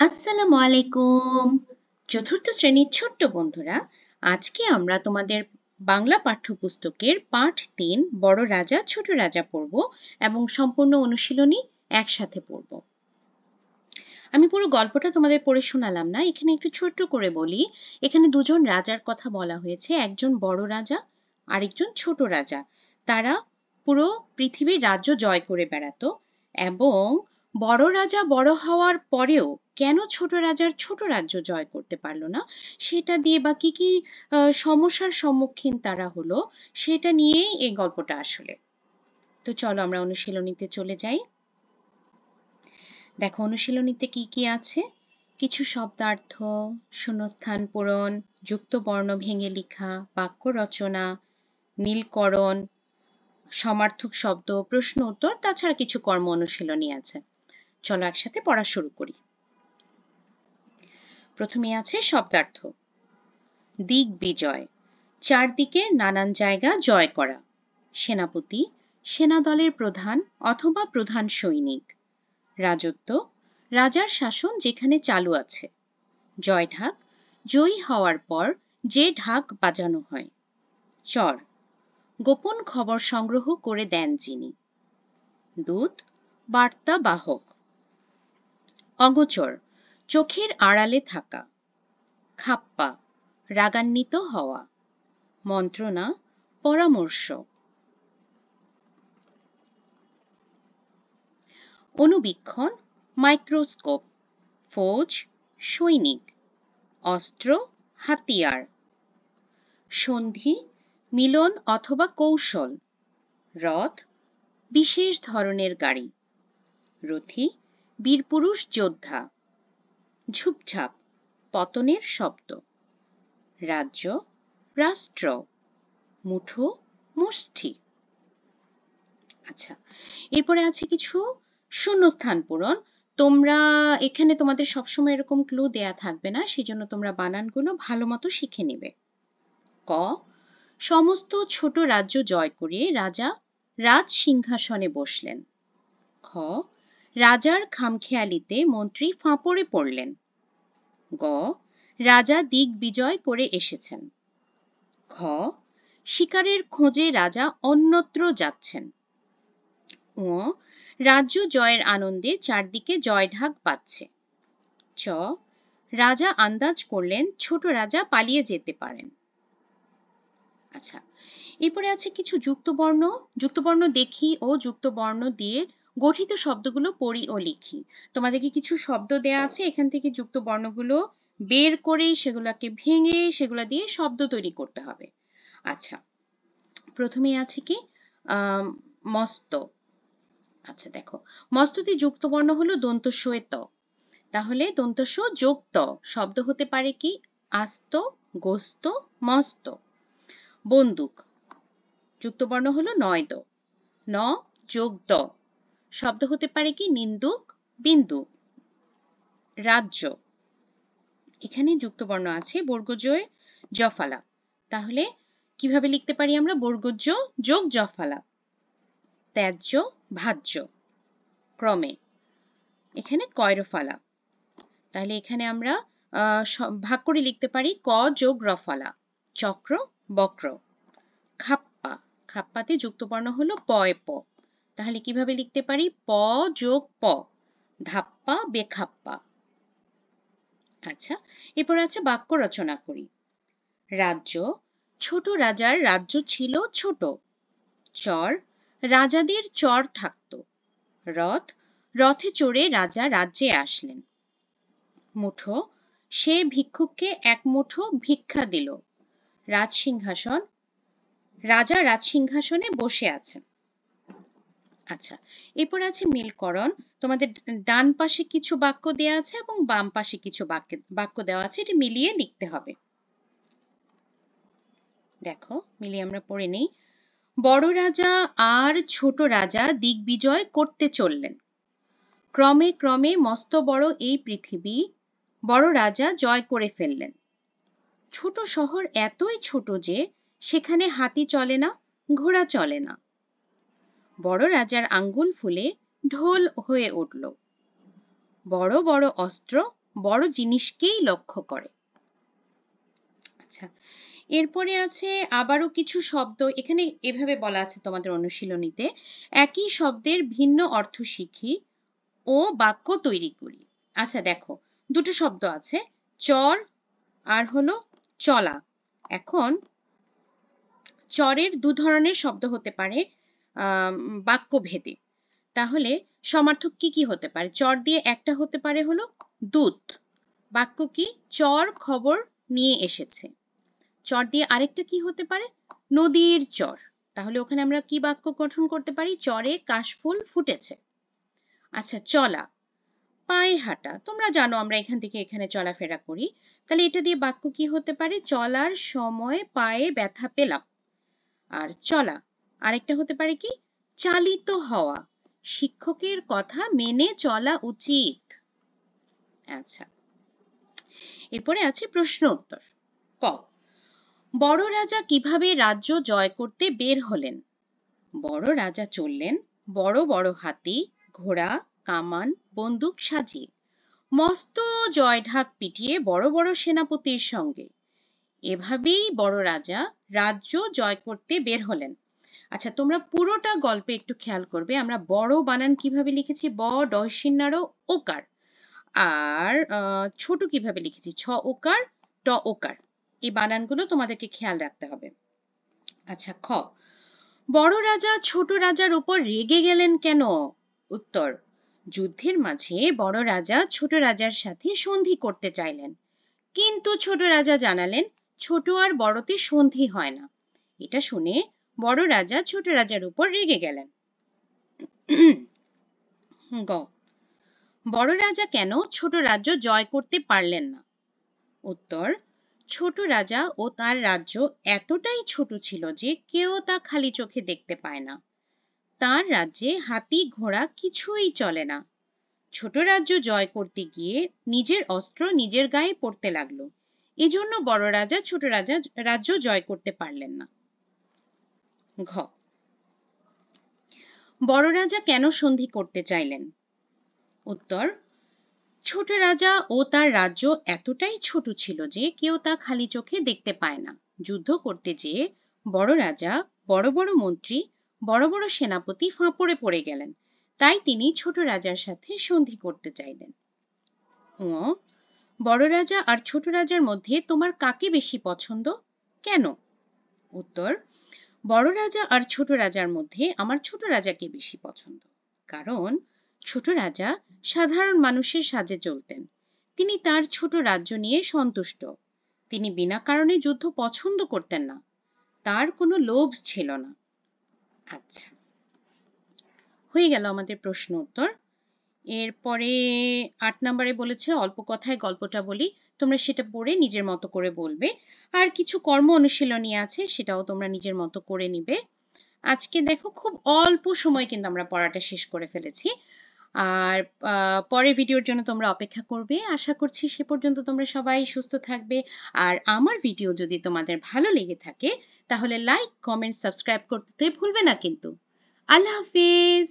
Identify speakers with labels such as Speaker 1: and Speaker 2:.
Speaker 1: আসসালামু আলাইকুম। চতুর্থ শ্রেণীর ছোট্ট বন্ধুরা, আজকে আমরা তোমাদের বাংলা পাঠ্যপুস্তকের পাঠ ৩ বড় রাজা ছোট রাজা পড়ব এবং সম্পূর্ণ অনুশীলনী একসাথে পড়ব। আমি পুরো গল্পটা তোমাদের পড়ে শোনালাম না, এখানে একটু ছোট্ট করে বলি। এখানে দুজন রাজার কথা বলা হয়েছে, একজন বড় রাজা আরেকজন ছোট রাজা। তারা পুরো পৃথিবীর রাজ্য জয় করে বেড়াতো এবং বড় রাজা বড় হওয়ার পরেও কেন ছোট রাজার ছোট রাজ্য জয় করতে পারলো না, সেটা দিয়ে বা কি কি সমস্যার সম্মুখীন তারা হলো, সেটা নিয়েই এই গল্পটা আসলে। তো চলো আমরা অনুশীলনীতে চলে যাই। দেখো অনুশীলনীতে কি কি আছে। কিছু শব্দার্থ, শূন্যস্থান পূরণ, যুক্ত বর্ণ ভেঙে লেখা, বাক্য রচনা, মিলকরণ, সমার্থক শব্দ, প্রশ্ন উত্তর, তাছাড়া কিছু কর্ম অনুশীলনী আছে। চলো একসাথে পড়া শুরু করি। প্রথমে আছে শব্দার্থ। দিগ্বিজয়, চারদিকের নানান জায়গা জয় করা। সেনাপতি, সেনাদলের প্রধান অথবা প্রধান সৈনিক। রাজত্ব, রাজার শাসন যেখানে চালু আছে। জয়ঢাক, জয়ী হওয়ার পর যে ঢাক বাজানো হয়। চর, গোপন খবর সংগ্রহ করে দেন যিনি। দূত, বার্তা বাহক। অগোচর, চোখের আড়ালে থাকা। খাপ্পা, রাগান্বিত হওয়া। মন্ত্রণা, পরামর্শ। অনুবীক্ষণ, মাইক্রোস্কোপ। ফৌজ, সৈনিক। অস্ত্র, হাতিয়ার। সন্ধি, মিলন অথবা কৌশল। রথ, বিশেষ ধরনের গাড়ি। রথী, বীরপুরুষ যোদ্ধা। ঝুপঝাপ, পতনের শব্দ। রাজ্য, রাষ্ট্র। মুঠো, মুষ্টি। আচ্ছা, এরপরে আছে কিছু শূন্যস্থান পূরণ। তোমরা এখানে তোমাদের সবসময় এরকম ক্লু দেয়া থাকবে না, সেজন্য তোমরা বানানগুলো ভালো মতো শিখে নিবে। ক, সমস্ত ছোট রাজ্য জয় করে রাজা রাজ সিংহাসনে বসলেন। খ, রাজার খামখেয়ালিতে মন্ত্রী ফাঁপড়ে পড়লেন। গ, রাজা দিগ্বিজয় করে এসেছেন। খ, শিকারের খোঁজে রাজা অন্যত্র যাচ্ছেন। ও, রাজ্য জয়ের আনন্দে চারদিকে জয়ঢাক বাজছে। চ, রাজা আন্দাজ করলেন ছোট রাজা পালিয়ে যেতে পারেন। আচ্ছা, এরপরে আছে কিছু যুক্তবর্ণ। যুক্তবর্ণ দেখি ও যুক্তবর্ণ দিয়ে গঠিত শব্দগুলো পড়ি ও লিখি। তোমাদেরকে কিছু শব্দ দেয়া আছে, এখান থেকে যুক্তবর্ণগুলো বের করে সেগুলোকে ভেঙে সেগুলো দিয়ে শব্দ তৈরি করতে হবে। আচ্ছা, প্রথমে আছে কি মস্ত। আচ্ছা দেখো, মস্ততে যুক্তবর্ণ হলো দন্ত সয়ে ত, তাহলে দন্ত স যোগ ত শব্দ হতে পারে কি আস্ত, গোস্ত, মস্ত। বন্দুক, যুক্তবর্ণ হলো নয় দ, ন যোগ দ শব্দ হতে পারে কি নিন্দুক, বিন্দু। রাজ্য, এখানে যুক্তবর্ণ আছে বর্গজয় জফালা, তাহলে কিভাবে লিখতে পারি আমরা বর্গজ যোগ জফালা। ত্যায্য, ভাজ্য। ক্রমে, এখানে কয়রফালা, তাহলে এখানে আমরা ভাগ করে লিখতে পারি ক যোগ রফালা। চক্র, বক্র। খাপ্পা, খাপ্পাতে যুক্তবর্ণ হলো পয় প, তাহলে কিভাবে লিখতে পারি প যোগ প, ধাপ্পা বেখাপ্পা। আচ্ছা, এরপর আছে বাক্য রচনা করি। রাজ্য, ছোট রাজার রাজ্য ছিল ছোট। চর, রাজাদের চর থাকতো। রথ, রথে চড়ে রাজা রাজ্যে আসলেন। মুঠো, সে ভিক্ষুককে এক মুঠো ভিক্ষা দিল। রাজসিংহাসন, রাজা রাজসিংহাসনে বসে আছেন। আচ্ছা, এরপর আছে মিলকরণ। তোমাদের ডান পাশে কিছু বাক্য দেওয়া আছে এবং বাম পাশে কিছু বাক্য দেওয়া আছে, এটা মিলিয়ে লিখতে হবে। দেখো মিলিয়ে আমরা পড়ে নেই। বড় রাজা আর ছোট রাজা দিগ্বিজয় করতে চললেন। ক্রমে ক্রমে মস্ত বড় এই পৃথিবী বড় রাজা জয় করে ফেললেন। ছোট শহর এতই ছোট যে সেখানে হাতি চলে না, ঘোড়া চলে না। বড় রাজার আঙ্গুল ফুলে ঢোল হয়ে উঠল। বড় বড় অস্ত্র বড় জিনিসকেই লক্ষ্য করে। আচ্ছা, এরপরে আছে আবারও কিছু শব্দ, এখানে এভাবে বলা আছে তোমাদের অনুশীলনীতে, একই শব্দের ভিন্ন অর্থ শিখি ও বাক্য তৈরি করি। আচ্ছা দেখো, দুটো শব্দ আছে, চর আর হলো চলা। এখন চরের দু ধরনের শব্দ হতে পারে বাক্য ভেদে। তাহলে সমার্থক কি কি হতে পারে? চর দিয়ে একটা হতে পারে হলো দূত, বাক্য কি? চর খবর নিয়ে এসেছে। চর দিয়ে আরেকটা কি হতে পারে? নদীর চর। তাহলে ওখানে আমরা কি বাক্য গঠন করতে পারি? চরে কাশফুল ফুটেছে। আচ্ছা, চলা, পায়ে হাঁটা, তোমরা জানো আমরা এখান থেকে এখানে চলাফেরা করি, তাহলে এটা দিয়ে বাক্য কি হতে পারে? চলার সময় পায়ে ব্যথা পেলাম। আর চলা আরেকটা হতে পারে কি? চালিত হওয়া, শিক্ষকের কথা মেনে চলা উচিত। আচ্ছা, এরপরে আছে প্রশ্ন উত্তর। ক, বড় রাজা কিভাবে রাজ্য জয় করতে বের হলেন? বড় রাজা চললেন বড় বড় হাতি, ঘোড়া, কামান, বন্দুক সাজিয়ে, মস্ত জয় ঢাক পিটিয়ে বড় বড় সেনাপতির সঙ্গে। এভাবেই বড় রাজা রাজ্য জয় করতে বের হলেন। আচ্ছা, তোমরা পুরোটা গল্পে একটু খেয়াল করবে, আমরা বড় বানান কিভাবে লিখেছি? ব ডয়সিন্নার ওকার। আর ছোট কিভাবে লিখেছি? ছ ওকার ট ওকার। এই বানানগুলো তোমাদেরকে খেয়াল রাখতে হবে। আচ্ছা, খ, বড় রাজা ছোট রাজার উপর রেগে গেলেন কেন? উত্তর, যুদ্ধের মাঝে বড় রাজা ছোট রাজার সাথে সন্ধি করতে চাইলেন, কিন্তু ছোট রাজা জানালেন ছোট আর বড়তে সন্ধি হয় না। এটা শুনে বড় রাজা ছোট রাজার উপর রেগে গেলেন। গ, বড় রাজা কেন ছোট রাজ্য জয় করতে পারলেন না? উত্তর, ছোট রাজা ও তার রাজ্য এতটাই ছোট ছিল যে কেউ তা খালি চোখে দেখতে পায় না। তার রাজ্যে হাতি ঘোড়া কিছুই চলে না। ছোট রাজ্য জয় করতে গিয়ে নিজের অস্ত্র নিজের গায়ে পড়তে লাগলো। এজন্য বড় রাজা ছোট রাজ্য জয় করতে পারলেন না। ঘ, বড় রাজা কেন সন্ধি করতে চাইলেন? উত্তর, ছোট রাজা ও তার রাজ্য এতটাই ছোট ছিল যে কেউ তা খালি চোখে দেখতে পায় না। যুদ্ধ করতে যেয়ে বড় রাজা, বড় বড় মন্ত্রী, বড় বড় সেনাপতি ফাঁপড়ে পড়ে গেলেন, তাই তিনি ছোট রাজার সাথে সন্ধি করতে চাইলেন। ও, বড় রাজা আর ছোট রাজার মধ্যে তোমার কাকে বেশি পছন্দ? কেন? উত্তর, বড় রাজা আর ছোট রাজার মধ্যে আমার ছোট রাজাকে বেশি পছন্দ, কারণ ছোট রাজা সাধারণ মানুষের সাজে চলতেন। তিনি তার ছোট রাজ্য নিয়ে সন্তুষ্ট। তিনি বিনা কারণে যুদ্ধ পছন্দ করতেন না, তার কোনো লোভ ছিল না। আচ্ছা, হয়ে গেল আমাদের প্রশ্ন উত্তর। এরপরে ৮ নম্বরে বলেছে অল্প কথায় গল্পটা বলি, তোমরা সেটা পড়ে নিজের মতো করে বলবে। আর কিছু কর্ম অনুশীলনী আছে, সেটাও তোমরা নিজের মতো করে নিবে। আজকে দেখো খুব অল্প সময় কিন্তু আমরা পড়াটা শেষ করে ফেলেছি। আর পরের ভিডিওর জন্য তোমরা অপেক্ষা করবে। আশা করছি সে পর্যন্ত তোমরা সবাই সুস্থ থাকবে। আর আমার ভিডিও যদি তোমাদের ভালো লেগে থাকে তাহলে লাইক, কমেন্ট, সাবস্ক্রাইব করতে ভুলবে না কিন্তু। আল্লাহ হাফেজ।